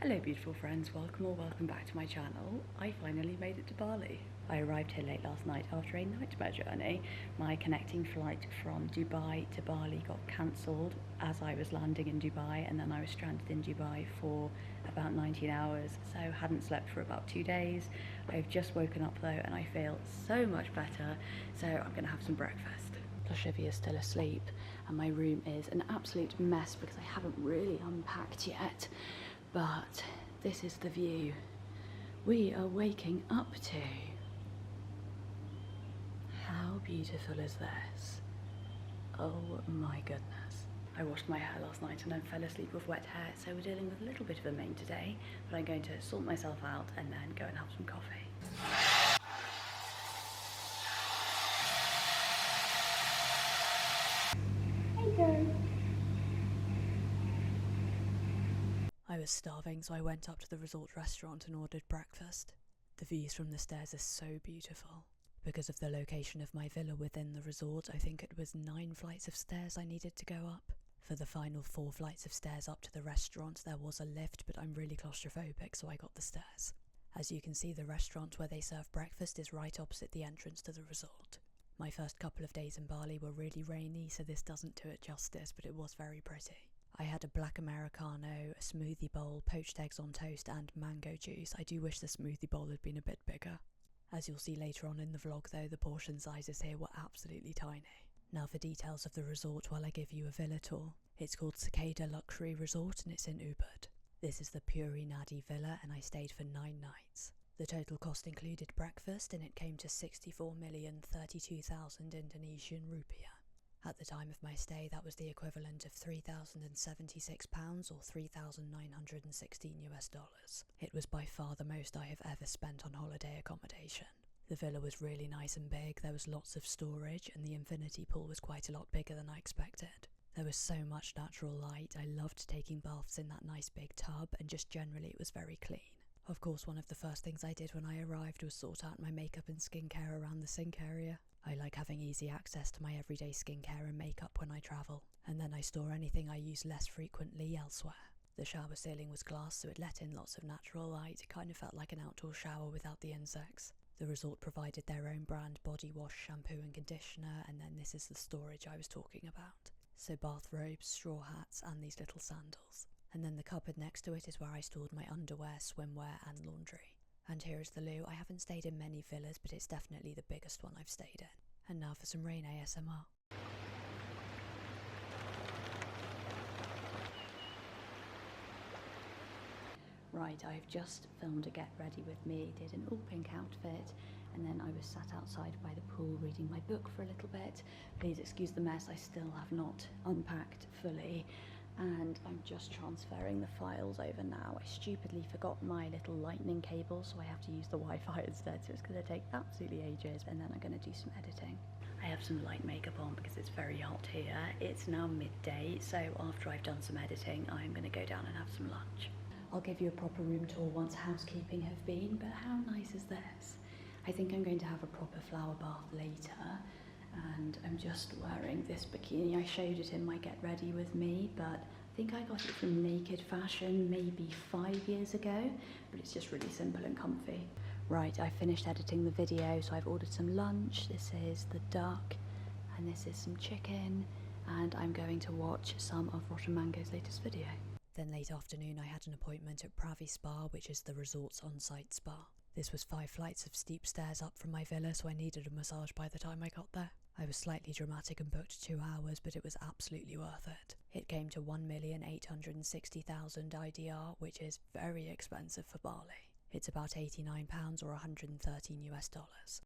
Hello beautiful friends, welcome or welcome back to my channel. I finally made it to Bali. I arrived here late last night after a nightmare journey. My connecting flight from Dubai to Bali got cancelled as I was landing in Dubai, and then I was stranded in Dubai for about 19 hours, so hadn't slept for about 2 days. I've just woken up though and I feel so much better, so I'm gonna have some breakfast. Lashivi is still asleep and my room is an absolute mess because I haven't really unpacked yet. But this is the view we are waking up to. How beautiful is this? Oh my goodness. I washed my hair last night and then fell asleep with wet hair, so we're dealing with a little bit of a mane today, but I'm going to sort myself out and then go and have some coffee. Hey girl. I was starving, so I went up to the resort restaurant and ordered breakfast. The views from the stairs are so beautiful. Because of the location of my villa within the resort, I think it was 9 flights of stairs I needed to go up. For the final 4 flights of stairs up to the restaurant, there was a lift, but I'm really claustrophobic, so I got the stairs. As you can see, the restaurant where they serve breakfast is right opposite the entrance to the resort. My first couple of days in Bali were really rainy, so this doesn't do it justice, but it was very pretty. I had a black Americano, a smoothie bowl, poached eggs on toast and mango juice. I do wish the smoothie bowl had been a bit bigger. As you'll see later on in the vlog though, the portion sizes here were absolutely tiny. Now for details of the resort while I give you a villa tour. It's called Cicada Luxury Resort and it's in Ubud. This is the Puri Nadi Villa and I stayed for 9 nights. The total cost included breakfast and it came to 64,032,000 Indonesian rupiah. At the time of my stay, that was the equivalent of £3,076 or $3,916. It was by far the most I have ever spent on holiday accommodation. The villa was really nice and big, there was lots of storage, and the infinity pool was quite a lot bigger than I expected. There was so much natural light, I loved taking baths in that nice big tub, and just generally it was very clean. Of course, one of the first things I did when I arrived was sort out my makeup and skincare around the sink area. I like having easy access to my everyday skincare and makeup when I travel, and then I store anything I use less frequently elsewhere. The shower ceiling was glass, so it let in lots of natural light. It kind of felt like an outdoor shower without the insects. The resort provided their own brand body wash, shampoo and conditioner, and then this is the storage I was talking about. So bathrobes, straw hats and these little sandals. And then the cupboard next to it is where I stored my underwear, swimwear and laundry. And here is the loo. I haven't stayed in many villas, but it's definitely the biggest one I've stayed in. And now for some rain ASMR. Right, I've just filmed a get ready with me, did an all pink outfit, and then I was sat outside by the pool reading my book for a little bit. Please excuse the mess, I still have not unpacked fully. And I'm just transferring the files over now. I stupidly forgot my little lightning cable, so I have to use the Wi-Fi instead, so it's going to take absolutely ages, and then I'm going to do some editing. I have some light makeup on because it's very hot here. It's now midday, so after I've done some editing, I'm going to go down and have some lunch. I'll give you a proper room tour once housekeeping have been, but how nice is this? I think I'm going to have a proper flower bath later. And I'm just wearing this bikini. I showed it in my get ready with me, but I think I got it from Naked Fashion maybe 5 years ago, but it's just really simple and comfy. Right, I finished editing the video, so I've ordered some lunch. This is the duck, and this is some chicken, and I'm going to watch some of Rotten Mango's latest video. Then late afternoon I had an appointment at Pravi Spa, which is the resort's on-site spa. This was 5 flights of steep stairs up from my villa, so I needed a massage by the time I got there. I was slightly dramatic and booked 2 hours, but it was absolutely worth it. It came to 1,860,000 IDR, which is very expensive for Bali. It's about £89 or $113.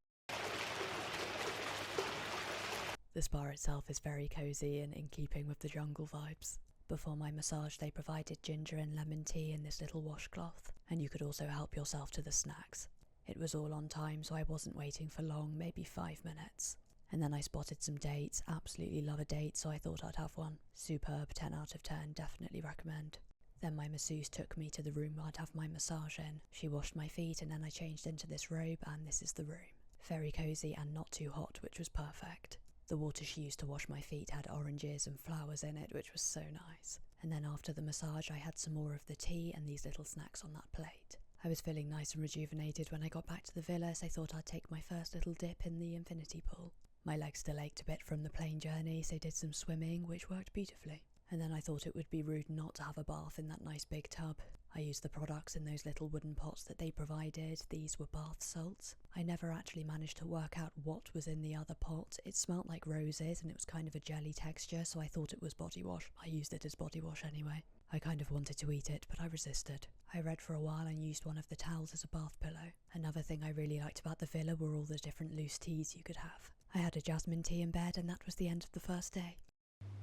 The spa itself is very cosy and in keeping with the jungle vibes. Before my massage they provided ginger and lemon tea in this little washcloth, and you could also help yourself to the snacks. It was all on time, so I wasn't waiting for long, maybe 5 minutes. And then I spotted some dates, absolutely love a date, so I thought I'd have one. Superb, 10 out of 10, definitely recommend. Then my masseuse took me to the room where I'd have my massage in. She washed my feet and then I changed into this robe, and this is the room. Very cosy and not too hot, which was perfect. The water she used to wash my feet had oranges and flowers in it, which was so nice. And then after the massage I had some more of the tea and these little snacks on that plate. I was feeling nice and rejuvenated when I got back to the villa, so I thought I'd take my first little dip in the infinity pool. My legs still ached a bit from the plane journey, so I did some swimming, which worked beautifully. And then I thought it would be rude not to have a bath in that nice big tub. I used the products in those little wooden pots that they provided. These were bath salts. I never actually managed to work out what was in the other pot. It smelt like roses and it was kind of a jelly texture, so I thought it was body wash. I used it as body wash anyway. I kind of wanted to eat it, but I resisted. I read for a while and used one of the towels as a bath pillow. Another thing I really liked about the villa were all the different loose teas you could have. I had a jasmine tea in bed and that was the end of the first day.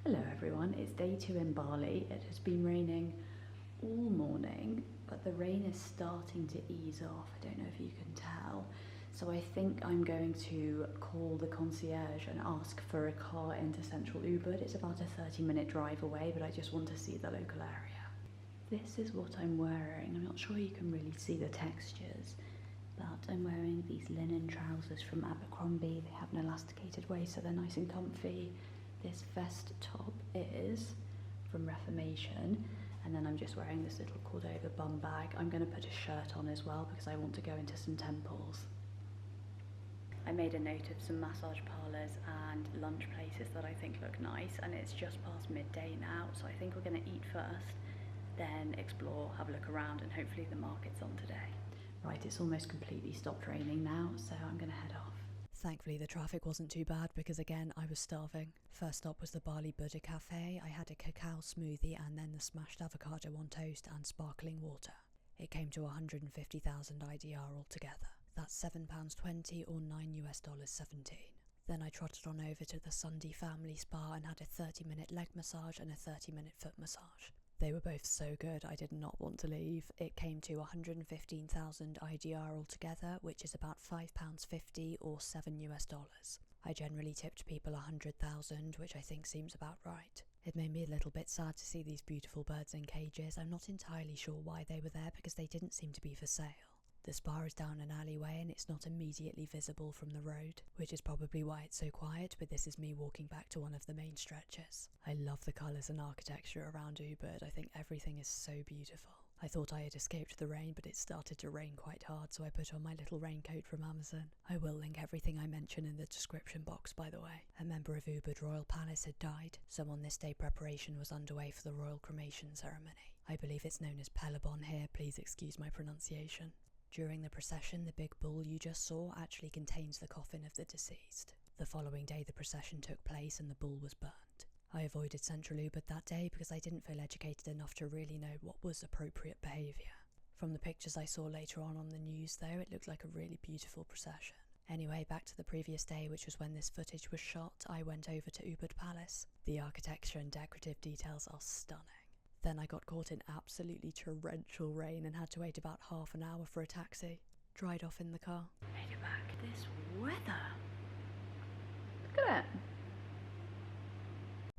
Hello everyone, it's day 2 in Bali. It has been raining all morning, but the rain is starting to ease off. I don't know if you can tell. So I think I'm going to call the concierge and ask for a car into central Ubud. It's about a 30-minute drive away, but I just want to see the local area. This is what I'm wearing. I'm not sure you can really see the textures, but I'm wearing these linen trousers from Abercrombie. They have an elasticated waist, so they're nice and comfy. This vest top is from Reformation, and then I'm just wearing this little Cordova bum bag. I'm going to put a shirt on as well because I want to go into some temples. I made a note of some massage parlours and lunch places that I think look nice, and it's just past midday now, so I think we're going to eat first, then explore, have a look around, and hopefully the market's on today. Right, it's almost completely stopped raining now, so I'm going to head off. Thankfully the traffic wasn't too bad because again I was starving. First stop was the Bali Buddha Cafe. I had a cacao smoothie and then the smashed avocado on toast and sparkling water. It came to 150,000 IDR altogether. That's £7.20 or $9.17. Then I trotted on over to the Sunday Family Spa and had a 30-minute leg massage and a 30-minute foot massage. They were both so good, I did not want to leave. It came to 115,000 IDR altogether, which is about £5.50 or $7. I generally tipped people 100,000, which I think seems about right. It made me a little bit sad to see these beautiful birds in cages. I'm not entirely sure why they were there because they didn't seem to be for sale. The spa is down an alleyway and it's not immediately visible from the road, which is probably why it's so quiet, but this is me walking back to one of the main stretches. I love the colours and architecture around Ubud. I think everything is so beautiful. I thought I had escaped the rain, but it started to rain quite hard, so I put on my little raincoat from Amazon. I will link everything I mention in the description box, by the way. A member of Ubud Royal Palace had died, so on this day preparation was underway for the royal cremation ceremony. I believe it's known as Pelabon here, please excuse my pronunciation. During the procession, the big bull you just saw actually contains the coffin of the deceased. The following day the procession took place and the bull was burnt. I avoided central Ubud that day because I didn't feel educated enough to really know what was appropriate behaviour. From the pictures I saw later on the news though, it looked like a really beautiful procession. Anyway, back to the previous day, which was when this footage was shot, I went over to Ubud Palace. The architecture and decorative details are stunning. Then I got caught in absolutely torrential rain and had to wait about half an hour for a taxi. Dried off in the car. Made it back. This weather. Look at it.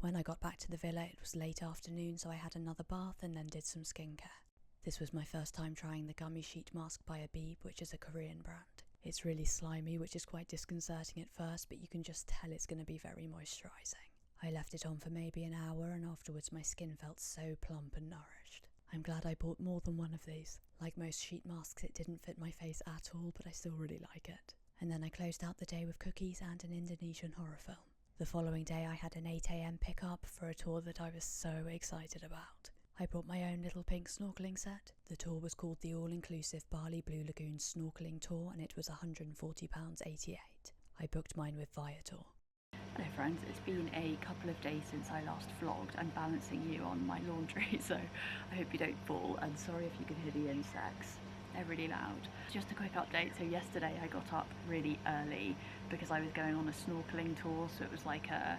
When I got back to the villa, it was late afternoon, so I had another bath and then did some skincare. This was my first time trying the gummy sheet mask by Ubud, which is a Korean brand. It's really slimy, which is quite disconcerting at first, but you can just tell it's going to be very moisturising. I left it on for maybe an hour and afterwards my skin felt so plump and nourished. I'm glad I bought more than one of these. Like most sheet masks, it didn't fit my face at all, but I still really like it. And then I closed out the day with cookies and an Indonesian horror film. The following day I had an 8 AM pickup for a tour that I was so excited about. I brought my own little pink snorkeling set. The tour was called the all-inclusive Bali Blue Lagoon Snorkeling Tour and it was £140.88. I booked mine with Viator. Hello friends, it's been a couple of days since I last vlogged. I'm balancing you on my laundry, so I hope you don't fall, and sorry if you can hear the insects. They're really loud. Just a quick update, so yesterday I got up really early because I was going on a snorkeling tour, so it was like a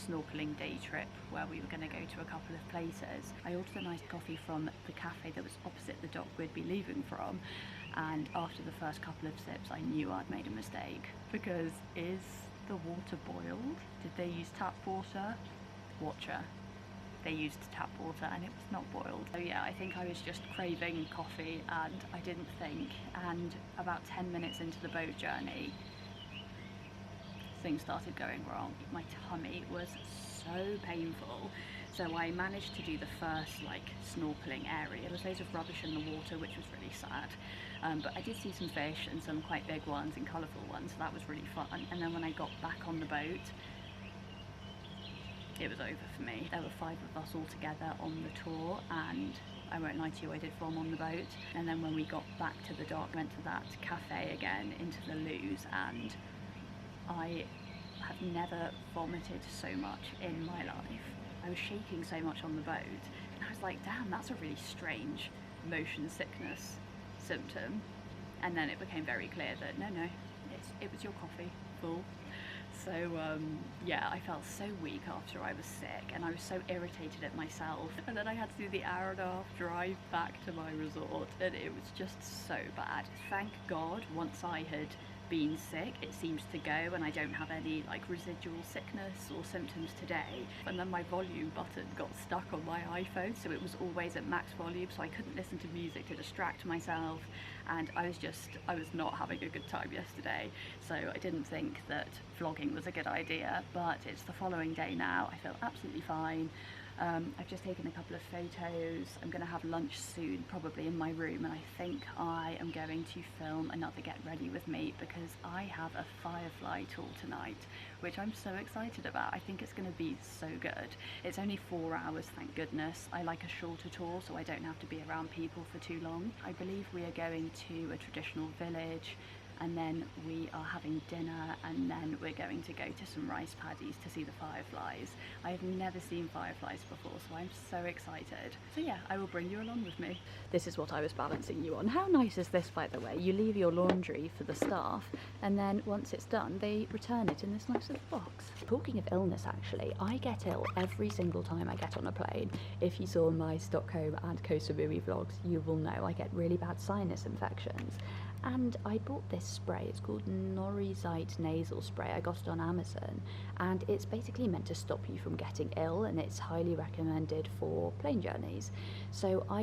snorkeling day trip where we were going to go to a couple of places. I ordered a nice coffee from the cafe that was opposite the dock we'd be leaving from, and after the first couple of sips I knew I'd made a mistake because is the water boiled? Did they use tap water? Watcher. They used tap water and it was not boiled. So yeah, I think I was just craving coffee and I didn't think, and about 10 minutes into the boat journey, things started going wrong. My tummy was so painful. So I managed to do the first like snorkeling area. There was loads of rubbish in the water, which was really sad. But I did see some fish and some quite big ones and colourful ones, so that was really fun. And then when I got back on the boat, it was over for me. There were 5 of us all together on the tour, and I won't lie to you, I did vom on the boat. And then when we got back to the dock, went to that cafe again, into the loos, and I have never vomited so much in my life. I was shaking so much on the boat, and I was like, damn, that's a really strange motion sickness symptom. And then it became very clear that no, it was your coffee, fool. So yeah, I felt so weak after I was sick, and I was so irritated at myself. And then I had to do the 1.5 hour drive back to my resort, and it was just so bad. Thank God, once I had been sick, it seems to go, and I don't have any like residual sickness or symptoms today. And then my volume button got stuck on my iPhone, so it was always at max volume, so I couldn't listen to music to distract myself, and I was not having a good time yesterday. So I didn't think that vlogging was a good idea, but it's the following day now. I feel absolutely fine. I've just taken a couple of photos. I'm going to have lunch soon, probably in my room, and I think I am going to film another Get Ready With Me, because I have a Firefly tour tonight, which I'm so excited about. I think it's going to be so good. It's only 4 hours, thank goodness. I like a shorter tour, so I don't have to be around people for too long. I believe we are going to a traditional village, and then we are having dinner, and then we're going to go to some rice paddies to see the fireflies. I have never seen fireflies before, so I'm so excited. So yeah, I will bring you along with me. This is what I was balancing you on. How nice is this, by the way? You leave your laundry for the staff, and then once it's done, they return it in this nice little box. Talking of illness, actually, I get ill every single time I get on a plane. If you saw my Stockholm and Koh Samui vlogs, you will know I get really bad sinus infections. And I bought this spray. It's called Norizite nasal spray. I got it on Amazon, and it's basically meant to stop you from getting ill, and it's highly recommended for plane journeys. So I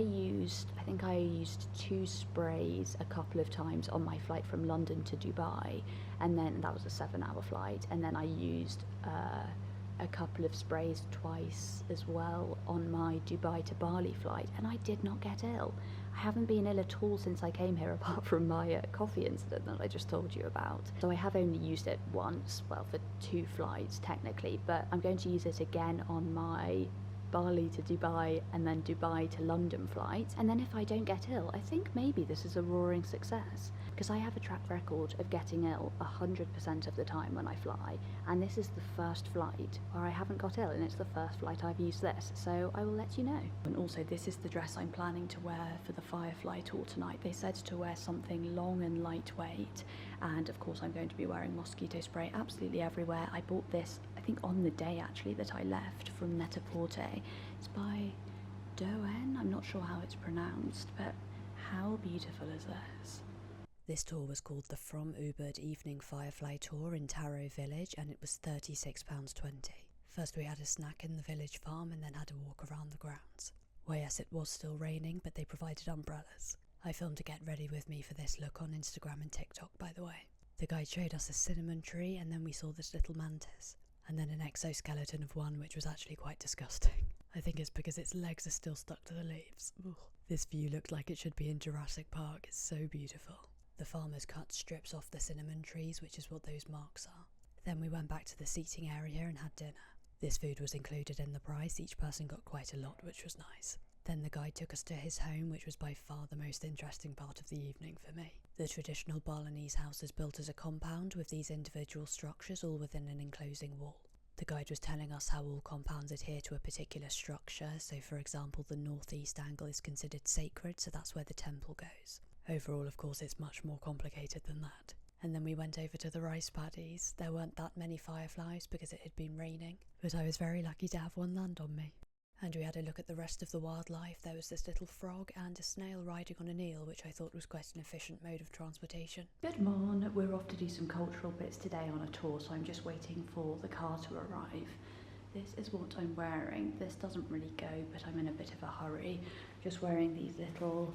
think I used 2 sprays a couple of times on my flight from London to Dubai, and then that was a 7-hour flight, and then I used a couple of sprays twice as well on my Dubai to Bali flight, and I did not get ill. I haven't been ill at all since I came here, apart from my coffee incident that I just told you about. So I have only used it once, well, for 2 flights technically, but I'm going to use it again on my Bali to Dubai and then Dubai to London flight. And then if I don't get ill, I think maybe this is a roaring success, because I have a track record of getting ill 100% of the time when I fly, and this is the first flight where I haven't got ill, and it's the first flight I've used this, so I will let you know. And also, this is the dress I'm planning to wear for the Firefly tour tonight. They said to wear something long and lightweight, and of course I'm going to be wearing mosquito spray absolutely everywhere. I bought this, I think on the day actually that I left, from Net-a-Porter. It's by Doen, I'm not sure how it's pronounced, but how beautiful is this? This tour was called the From Ubud Evening Firefly Tour in Taro Village, and it was £36.20. First we had a snack in the village farm and then had a walk around the grounds. Well, yes, it was still raining, but they provided umbrellas. I filmed a Get Ready With Me for this look on Instagram and TikTok, by the way. The guide showed us a cinnamon tree, and then we saw this little mantis, and then an exoskeleton of one which was actually quite disgusting. I think it's because its legs are still stuck to the leaves. Ugh. This view looked like it should be in Jurassic Park. It's so beautiful. The farmers cut strips off the cinnamon trees, which is what those marks are. Then we went back to the seating area and had dinner. This food was included in the price. Each person got quite a lot, which was nice. Then the guide took us to his home, which was by far the most interesting part of the evening for me. The traditional Balinese house is built as a compound with these individual structures all within an enclosing wall. The guide was telling us how all compounds adhere to a particular structure, so for example the northeast angle is considered sacred, so that's where the temple goes. Overall, of course, it's much more complicated than that. And then we went over to the rice paddies. There weren't that many fireflies because it had been raining, but I was very lucky to have one land on me. And we had a look at the rest of the wildlife. There was this little frog and a snail riding on an eel, which I thought was quite an efficient mode of transportation. Good morning. We're off to do some cultural bits today on a tour, so I'm just waiting for the car to arrive. This is what I'm wearing. This doesn't really go, but I'm in a bit of a hurry. Just wearing these little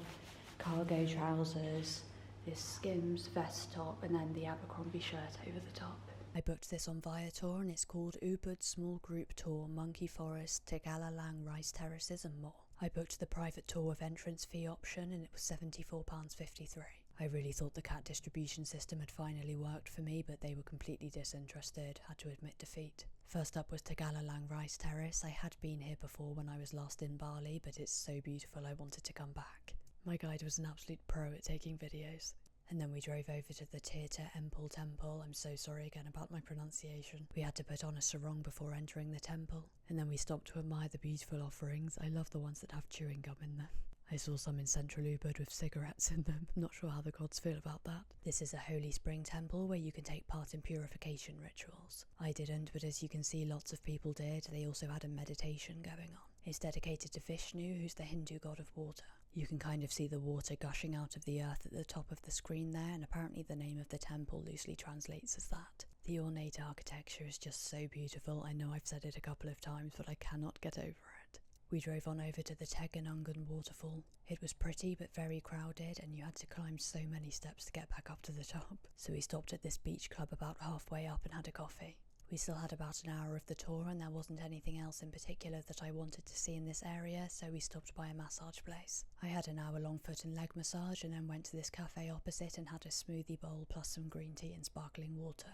cargo trousers, this Skims vest top, and then the Abercrombie shirt over the top. I booked this on Viator and it's called Ubud Small Group Tour Monkey Forest, Tegalalang Rice Terraces and more. I booked the private tour with entrance fee option and it was £74.53. I really thought the cat distribution system had finally worked for me, but they were completely disinterested, had to admit defeat. First up was Tegalalang Rice Terrace. I had been here before when I was last in Bali, but it's so beautiful I wanted to come back. My guide was an absolute pro at taking videos. And then we drove over to the Tirta Empul temple. I'm so sorry again about my pronunciation. We had to put on a sarong before entering the temple. And then we stopped to admire the beautiful offerings. I love the ones that have chewing gum in them. I saw some in central Ubud with cigarettes in them. I'm not sure how the gods feel about that. This is a holy spring temple where you can take part in purification rituals. I didn't, but as you can see lots of people did. They also had a meditation going on. It's dedicated to Vishnu, who's the Hindu god of water. You can kind of see the water gushing out of the earth at the top of the screen there, and apparently the name of the temple loosely translates as that. The ornate architecture is just so beautiful. I know I've said it a couple of times, but I cannot get over it. We drove on over to the Teganungan waterfall. It was pretty but very crowded, and you had to climb so many steps to get back up to the top. So we stopped at this beach club about halfway up and had a coffee. We still had about an hour of the tour and there wasn't anything else in particular that I wanted to see in this area, so we stopped by a massage place. I had an hour-long foot and leg massage and then went to this cafe opposite and had a smoothie bowl plus some green tea and sparkling water.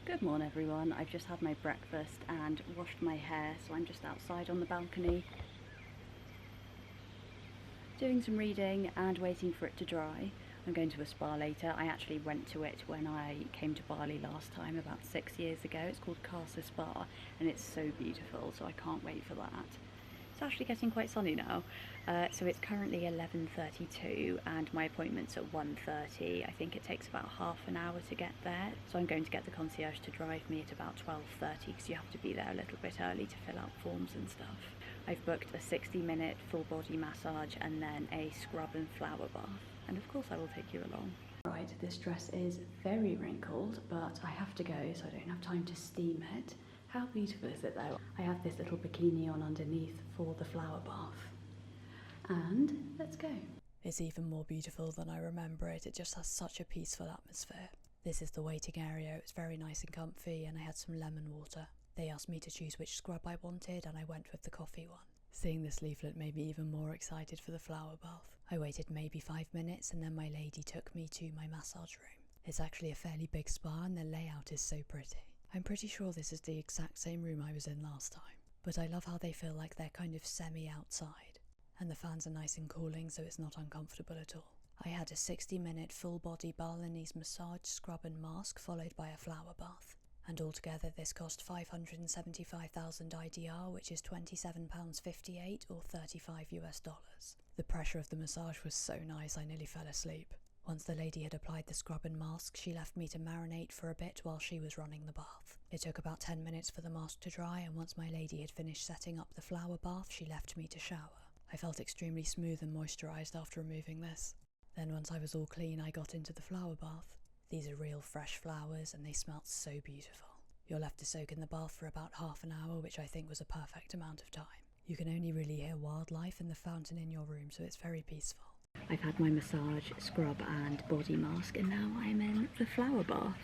Good morning everyone, I've just had my breakfast and washed my hair, so I'm just outside on the balcony doing some reading and waiting for it to dry. I'm going to a spa later. I actually went to it when I came to Bali last time, about 6 years ago. It's called Casa Spa and it's so beautiful, so I can't wait for that. It's actually getting quite sunny now. So it's currently 11:32 and my appointment's at 1:30. I think it takes about half an hour to get there. So I'm going to get the concierge to drive me at about 12:30 because you have to be there a little bit early to fill out forms and stuff. I've booked a 60-minute full body massage and then a scrub and flower bath. And of course I will take you along. Right, this dress is very wrinkled, but I have to go so I don't have time to steam it. How beautiful is it though? I have this little bikini on underneath for the flower bath. And let's go. It's even more beautiful than I remember it. It just has such a peaceful atmosphere. This is the waiting area. It was very nice and comfy and I had some lemon water. They asked me to choose which scrub I wanted and I went with the coffee one. Seeing this leaflet made me even more excited for the flower bath. I waited maybe 5 minutes and then my lady took me to my massage room. It's actually a fairly big spa and the layout is so pretty. I'm pretty sure this is the exact same room I was in last time, but I love how they feel like they're kind of semi-outside. And the fans are nice and cooling so it's not uncomfortable at all. I had a 60-minute full body Balinese massage, scrub and mask followed by a flower bath. And altogether this cost 575,000 IDR, which is £27.58 or $35 US. The pressure of the massage was so nice I nearly fell asleep. Once the lady had applied the scrub and mask, she left me to marinate for a bit while she was running the bath. It took about 10 minutes for the mask to dry, and once my lady had finished setting up the flower bath, she left me to shower. I felt extremely smooth and moisturised after removing this. Then once I was all clean, I got into the flower bath. These are real fresh flowers and they smelt so beautiful. You're left to soak in the bath for about half an hour, which I think was a perfect amount of time. You can only really hear wildlife and the fountain in your room, so it's very peaceful. I've had my massage, scrub and body mask and now I'm in the flower bath.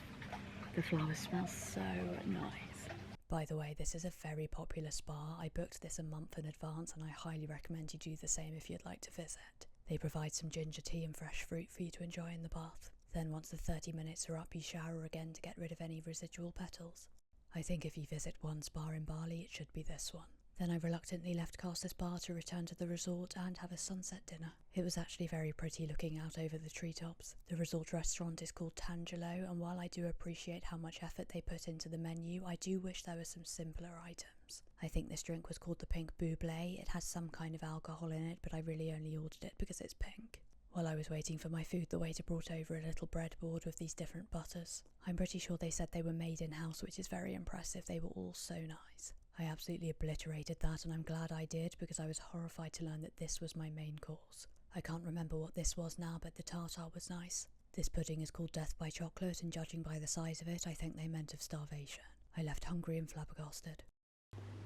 The flowers smell so nice. By the way, this is a very popular spa. I booked this a month in advance and I highly recommend you do the same if you'd like to visit. They provide some ginger tea and fresh fruit for you to enjoy in the bath. Then once the 30 minutes are up, you shower again to get rid of any residual petals. I think if you visit one spa in Bali, it should be this one. Then I reluctantly left Casa Spa to return to the resort and have a sunset dinner. It was actually very pretty looking out over the treetops. The resort restaurant is called Tangelo, and while I do appreciate how much effort they put into the menu, I do wish there were some simpler items. I think this drink was called the Pink Buble. It has some kind of alcohol in it, but I really only ordered it because it's pink. While I was waiting for my food, the waiter brought over a little breadboard with these different butters. I'm pretty sure they said they were made in-house, which is very impressive. They were all so nice. I absolutely obliterated that and I'm glad I did because I was horrified to learn that this was my main course. I can't remember what this was now, but the tartare was nice. This pudding is called Death by Chocolate and judging by the size of it, I think they meant of starvation. I left hungry and flabbergasted.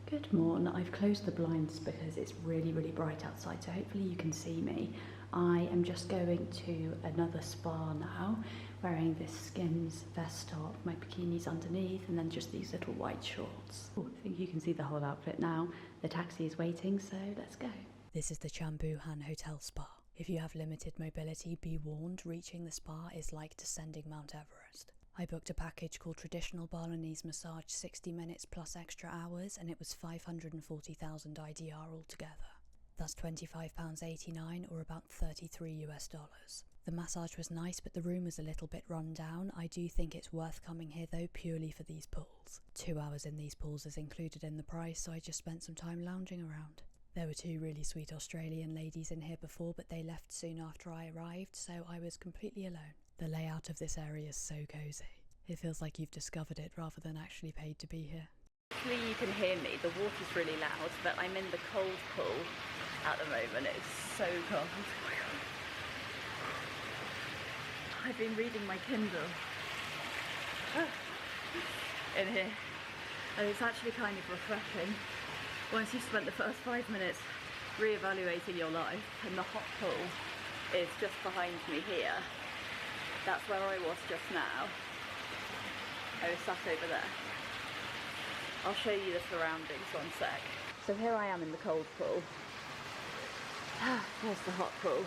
Good morning. I've closed the blinds because it's really, really bright outside, so hopefully you can see me. I am just going to another spa now, wearing this Skims vest top, my bikini's underneath, and then just these little white shorts. Oh, I think you can see the whole outfit now. The taxi is waiting, so let's go. This is the Chambuhan Hotel Spa. If you have limited mobility, be warned, reaching the spa is like descending Mount Everest. I booked a package called Traditional Balinese Massage 60 minutes plus extra hours, and it was 540,000 IDR altogether. That's £25.89 or about $33. The massage was nice, but the room was a little bit run down. I do think it's worth coming here though, purely for these pools. 2 hours in these pools is included in the price, so I just spent some time lounging around. There were 2 really sweet Australian ladies in here before, but they left soon after I arrived, so I was completely alone. The layout of this area is so cosy. It feels like you've discovered it rather than actually paid to be here. Hopefully you can hear me. The water's really loud, but I'm in the cold pool at the moment. It's so cold. Oh my God. I've been reading my Kindle in here, and it's actually kind of refreshing once you've spent the first 5 minutes re-evaluating your life, and the hot pool is just behind me here. That's where I was just now. I was sat over there. I'll show you the surroundings one sec. So here I am in the cold pool. There's the hot pool.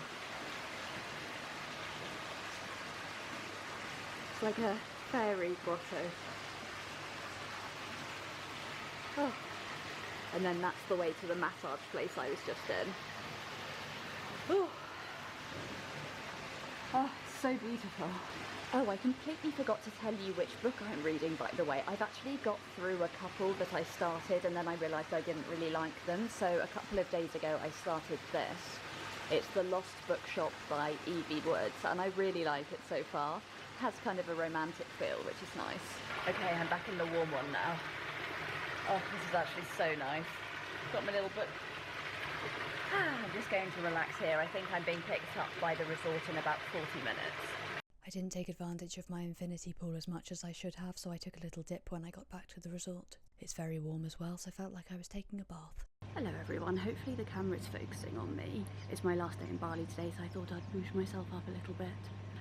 It's like a fairy grotto. Oh. And then that's the way to the massage place I was just in. Oh, oh, so beautiful. Oh, I completely forgot to tell you which book I'm reading, by the way. I've actually got through a couple that I started and then I realised I didn't really like them. So a couple of days ago I started this. It's The Lost Bookshop by Ubud, and I really like it so far. It has kind of a romantic feel, which is nice. Okay, I'm back in the warm one now. Oh, this is actually so nice. Got my little book. I'm just going to relax here. I think I'm being picked up by the resort in about 40 minutes. I didn't take advantage of my infinity pool as much as I should have, so I took a little dip when I got back to the resort. It's very warm as well, so I felt like I was taking a bath. Hello everyone, hopefully the camera's focusing on me. It's my last day in Bali today, so I thought I'd boost myself up a little bit.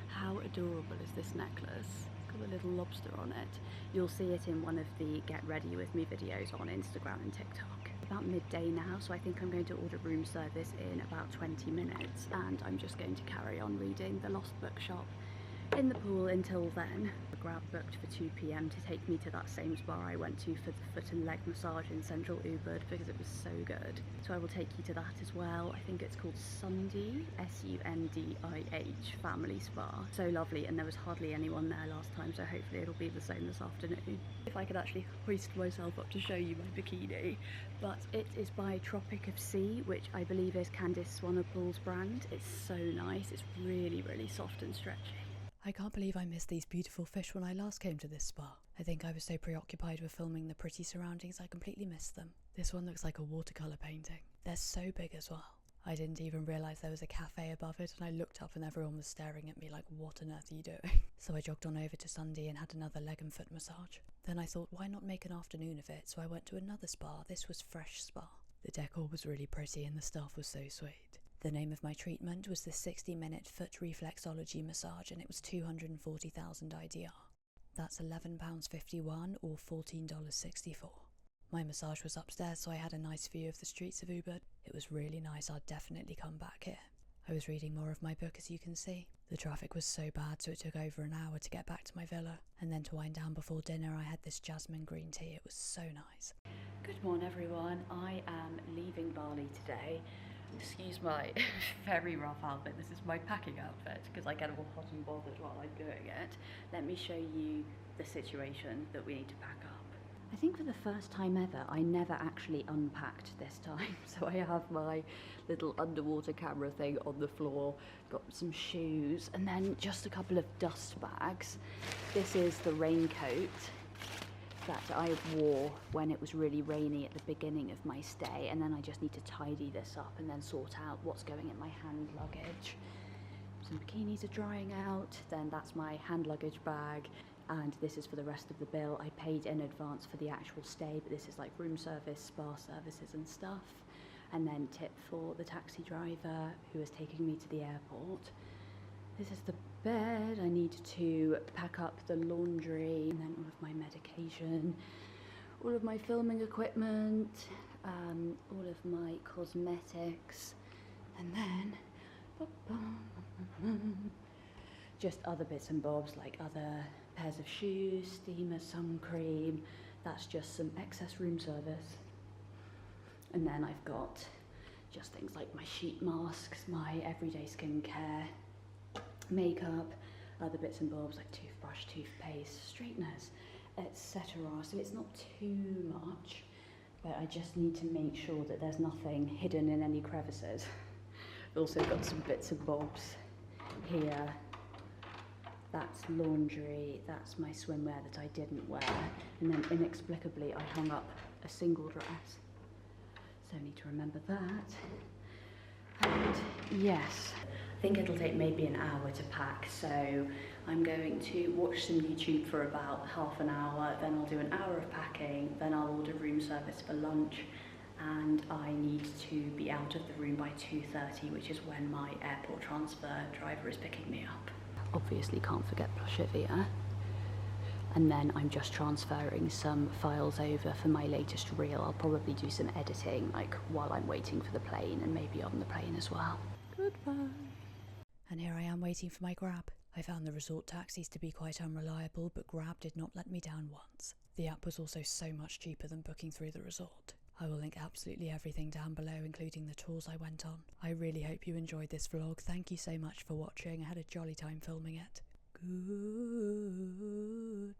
How adorable is this necklace? Got a little lobster on it. You'll see it in one of the Get Ready With Me videos on Instagram and TikTok. About midday now, so I think I'm going to order room service in about 20 minutes, and I'm just going to carry on reading The Lost Bookshop in the pool until then. The Grab booked for 2 PM to take me to that same spa I went to for the foot and leg massage in central Ubud because it was so good. So I will take you to that as well. I think it's called Sundih, S-U-N-D-I-H Family Spa. So lovely, and there was hardly anyone there last time, so hopefully it'll be the same this afternoon. If I could actually hoist myself up to show you my bikini. But it is by Tropic of Sea, which I believe is Candice Swanepoel's brand. It's so nice. It's really, really soft and stretchy. I can't believe I missed these beautiful fish when I last came to this spa. I think I was so preoccupied with filming the pretty surroundings I completely missed them. This one looks like a watercolour painting. They're so big as well. I didn't even realise there was a cafe above it, and I looked up and everyone was staring at me like, what on earth are you doing? So I jogged on over to Sundih and had another leg and foot massage. Then I thought, why not make an afternoon of it? So I went to another spa. This was Fresh Spa. The decor was really pretty and the staff was so sweet. The name of my treatment was the 60-minute foot reflexology massage, and it was 240,000 IDR. That's £11.51 or $14.64. My massage was upstairs, so I had a nice view of the streets of Ubud. It was really nice. I'd definitely come back here. I was reading more of my book, as you can see. The traffic was so bad, so it took over an hour to get back to my villa. And then to wind down before dinner, I had this jasmine green tea. It was so nice. Good morning, everyone. I am leaving Bali today. Excuse my very rough outfit. This is my packing outfit because I get all hot and bothered while I'm doing it. Let me show you the situation that we need to pack up. I think for the first time ever, I never actually unpacked this time. So I have my little underwater camera thing on the floor, got some shoes, and then just a couple of dust bags. This is the raincoat that I wore when it was really rainy at the beginning of my stay, and then I just need to tidy this up and then sort out what's going in my hand luggage. Some bikinis are drying out, then that's my hand luggage bag, and this is for the rest of the bill. I paid in advance for the actual stay, but this is like room service, spa services and stuff. And then tip for the taxi driver who is taking me to the airport. This is the bed. I need to pack up the laundry, and then all of my medication, all of my filming equipment, all of my cosmetics, and then just other bits and bobs like other pairs of shoes, steamer, sun cream. That's just some excess room service. And then I've got just things like my sheet masks, my everyday skincare, makeup, other bits and bobs like toothbrush, toothpaste, straighteners, etc. So it's not too much, but I just need to make sure that there's nothing hidden in any crevices. I've also got some bits and bobs here. That's laundry, that's my swimwear that I didn't wear, and then inexplicably I hung up a single dress. So I need to remember that. And yes, I think it'll take maybe an hour to pack, so I'm going to watch some YouTube for about half an hour, then I'll do an hour of packing, then I'll order room service for lunch, and I need to be out of the room by 2:30, which is when my airport transfer driver is picking me up. Obviously can't forget Ploshivia. And then I'm just transferring some files over for my latest reel. I'll probably do some editing like while I'm waiting for the plane and maybe on the plane as well. Goodbye. And here I am waiting for my Grab. I found the resort taxis to be quite unreliable, but Grab did not let me down once. The app was also so much cheaper than booking through the resort. I will link absolutely everything down below, including the tours I went on. I really hope you enjoyed this vlog. Thank you so much for watching. I had a jolly time filming it. Goodbye.